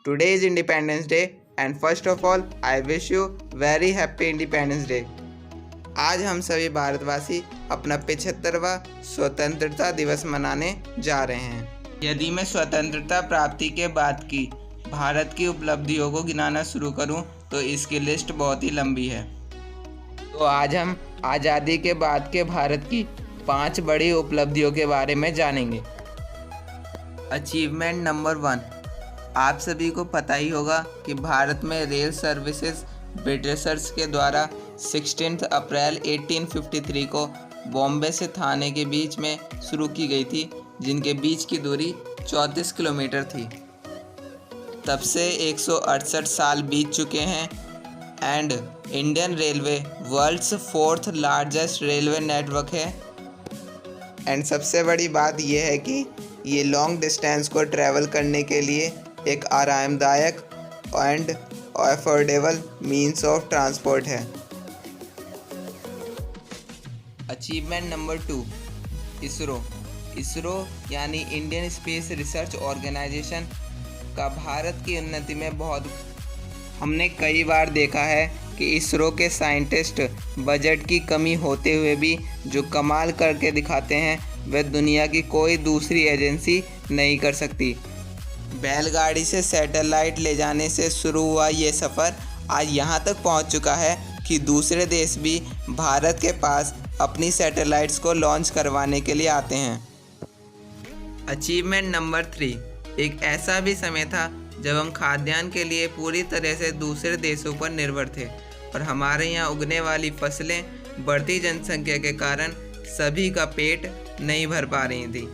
Today is Independence Day and first of all I wish you very happy Independence Day। आज हम सभी भारतवासी अपना 75वां स्वतंत्रता दिवस मनाने जा रहे हैं। यदि मैं स्वतंत्रता प्राप्ति के बाद की भारत की उपलब्धियों को गिनाना शुरू करूं तो इसकी लिस्ट बहुत ही लंबी है। तो आज हम आज़ादी के बाद के भारत की 5 बड़ी उपलब्धियों के बारे में जानेंगे। अचीवमेंट नंबर 1, आप सभी को पता ही होगा कि भारत में रेल सर्विसेज ब्रिटिशर्स के द्वारा 16 अप्रैल 1853 को बॉम्बे से थाने के बीच में शुरू की गई थी, जिनके बीच की दूरी 34 किलोमीटर थी। तब से 168 साल बीत चुके हैं and Indian railway world's 4th largest railway network है। एंड सबसे बड़ी बात यह है कि ये लॉन्ग डिस्टेंस को ट्रैवल करने के लिए एक आरामदायक and affordable means of transport है। अचीवमेंट नंबर 2, इसरो यानी इंडियन स्पेस रिसर्च ऑर्गेनाइजेशन का भारत की उन्नति में बहुत हमने कई बार देखा है कि इसरो के साइंटिस्ट बजट की कमी होते हुए भी जो कमाल करके दिखाते हैं वह दुनिया की कोई दूसरी एजेंसी नहीं कर सकती। बैलगाड़ी से सैटेलाइट ले जाने से शुरू हुआ ये सफ़र आज यहाँ तक पहुँच चुका है कि दूसरे देश भी भारत के पास अपनी सैटेलाइट्स को लॉन्च करवाने के लिए आते हैं। अचीवमेंट नंबर 3, एक ऐसा भी समय था जब हम खाद्यान्न के लिए पूरी तरह से दूसरे देशों पर निर्भर थे और हमारे यहाँ उगने वाली फसलें बढ़ती जनसंख्या के कारण सभी का पेट नहीं भर पा रही थी।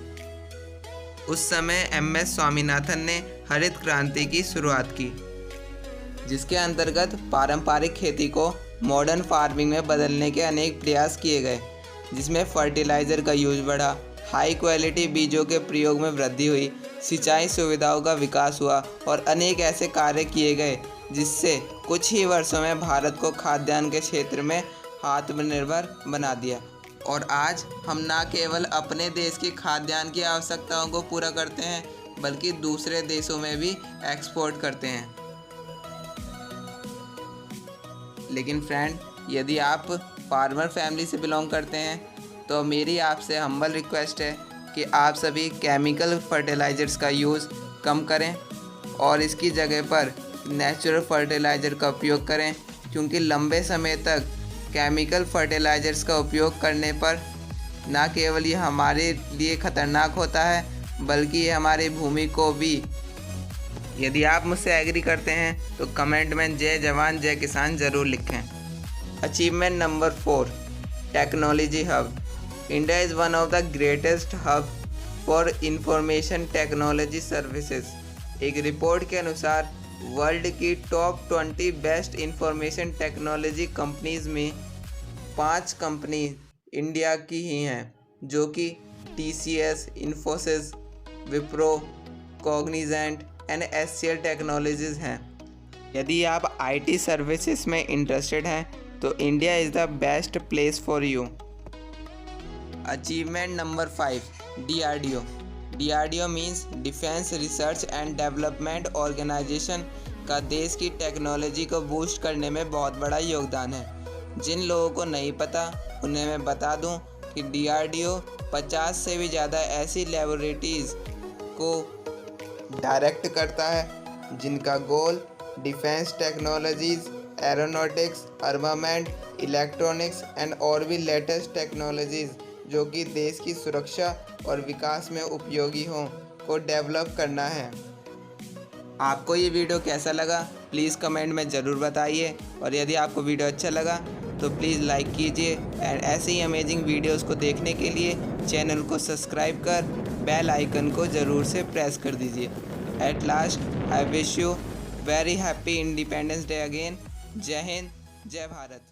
उस समय MS स्वामीनाथन ने हरित क्रांति की शुरुआत की, जिसके अंतर्गत पारंपरिक खेती को मॉडर्न फार्मिंग में बदलने के अनेक प्रयास किए गए, जिसमें फर्टिलाइज़र का यूज बढ़ा, हाई क्वालिटी बीजों के प्रयोग में वृद्धि हुई, सिंचाई सुविधाओं का विकास हुआ और अनेक ऐसे कार्य किए गए जिससे कुछ ही वर्षों में भारत को खाद्यान्न के क्षेत्र में आत्मनिर्भर बना दिया। और आज हम न केवल अपने देश की खाद्यान्न की आवश्यकताओं को पूरा करते हैं बल्कि दूसरे देशों में भी एक्सपोर्ट करते हैं। लेकिन फ्रेंड, यदि आप फार्मर फैमिली से बिलोंग करते हैं तो मेरी आपसे हम्बल रिक्वेस्ट है कि आप सभी केमिकल फर्टिलाइज़र्स का यूज़ कम करें और इसकी जगह पर नेचुरल फर्टिलाइज़र का उपयोग करें, क्योंकि लंबे समय तक केमिकल फर्टिलाइज़र्स का उपयोग करने पर न केवल ये हमारे लिए ख़तरनाक होता है बल्कि ये हमारी भूमि को भी। यदि आप मुझसे एग्री करते हैं तो कमेंट में जय जवान जय किसान ज़रूर लिखें। Achievement number 4, technology hub. India is one of the greatest hub for information technology services. एक रिपोर्ट के अनुसार वर्ल्ड की top 20 best information technology companies में 5 कंपनी इंडिया की ही हैं, जो कि TCS, Infosys, Wipro, Cognizant and HCL technologies हैं। यदि आप IT सर्विसेज में इंटरेस्टेड हैं तो India is the best place for you. Achievement number 5, DRDO means defence research and development organisation का देश की टेक्नोलॉजी को बूस्ट करने में बहुत बड़ा योगदान है। जिन लोगों को नहीं पता उन्हें मैं बता दूं कि DRDO 50 से भी ज़्यादा ऐसी लेबोरेटरीज़ को डायरेक्ट करता है जिनका goal defence technologies, aeronautics, armament, electronics and और भी लेटेस्ट टेक्नोलॉजीज़ जो कि देश की सुरक्षा और विकास में उपयोगी हों को डेवलप करना है। आपको ये वीडियो कैसा लगा प्लीज़ कमेंट में ज़रूर बताइए, और यदि आपको वीडियो अच्छा लगा तो प्लीज़ लाइक कीजिए एंड ऐसे ही अमेजिंग वीडियोस को देखने के लिए चैनल को सब्सक्राइब कर बेल आइकन को ज़रूर से प्रेस कर दीजिए। At last I wish you very happy independence day again. जय हिंद, जय भारत।